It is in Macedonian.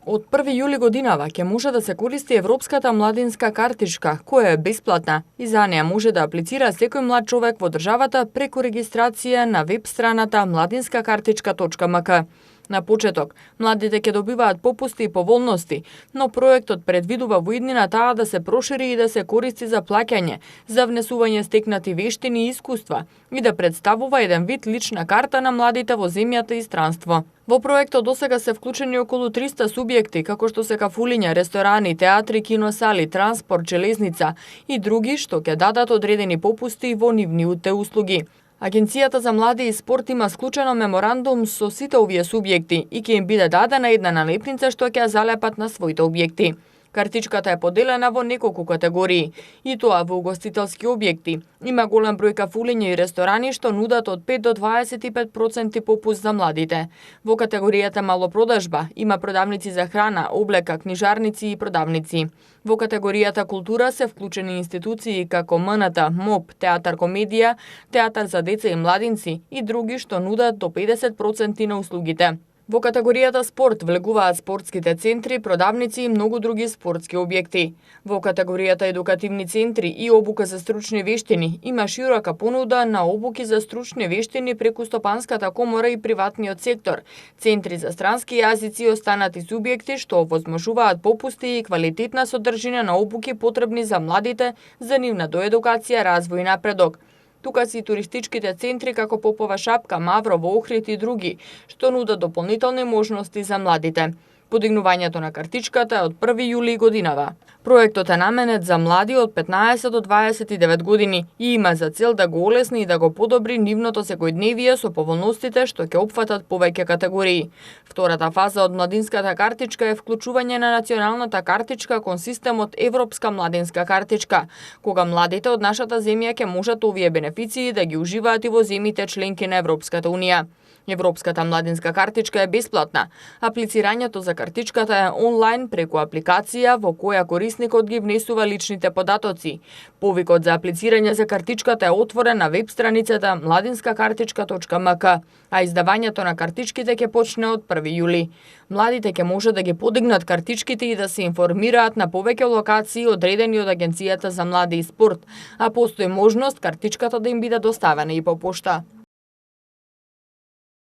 Од 1 јули годинава ќе може да се користи Европската младинска картичка, која е бесплатна и за неа може да аплицира секој млад човек во државата преку регистрација на веб страната mladinskakартичка.mk. На почеток, младите ќе добиваат попусти и поволности, но проектот предвидува во иднина таа да се прошири и да се користи за плаќање, за внесување стекнати вештини и искуства и да представува еден вид лична карта на младите во земјата и странство. Во проектот досега се вклучени околу 300 субјекти, како што се кафулиња, ресторани, театри, киносали, транспорт, железница и други што ќе дадат одредени попусти во нивните услуги. Агенцијата за млади и спорт има склучено меморандум со сите овие субјекти и ќе им биде дадена една налепница што ќе ја залепат на своите објекти. Картичката е поделена во неколку категории, и тоа во угостителски објекти. Има голем број кафулиња и ресторани што нудат од 5 до 25% попуст за младите. Во категоријата малопродажба има продавници за храна, облека, книжарници и продавници. Во категоријата култура се вклучени институции како МНТ, МОП, Театар комедија, Театар за деца и младинци и други што нудат до 50% на услугите. Во категоријата спорт влегуваат спортските центри, продавници и многу други спортски објекти. Во категоријата едукативни центри и обука за стручни вештини има широка понуда на обуки за стручни вештини преку Стопанската комора и приватниот сектор, центри за странски јазици и останати субјекти што овозможуваат попусти и квалитетна содржина на обуки потребни за младите за нивна доедукација, развој и напредок. Тука се и туристичките центри како Попова шапка, Мавро во Охрид и други, што нудат дополнителни можности за младите. Подигнувањето на картичката е од 1 јули годинава. Проектот е наменет за млади од 15 до 29 години и има за цел да го олесни и да го подобри нивното секојдневие со поволностите што ќе опфатат повеќе категории. Втората фаза од младинската картичка е вклучување на националната картичка кон системот Европска младинска картичка, кога младите од нашата земја ќе можат овие бенефиции да ги уживаат и во земјите членки на Европската унија. Европската младинска картичка е бесплатна. Аплицирањето за картичката е онлайн преку апликација во која корисникот ги внесува личните податоци. Повикот за аплицирање за картичката е отворен на веб страницата mladinskakартичка.mk, а издавањето на картичките ќе почне од 1 јули. Младите ќе може да ги подигнат картичките и да се информираат на повеќе локации одредени од Агенцијата за млади и спорт, а постои можност картичката да им биде доставена и по пошта.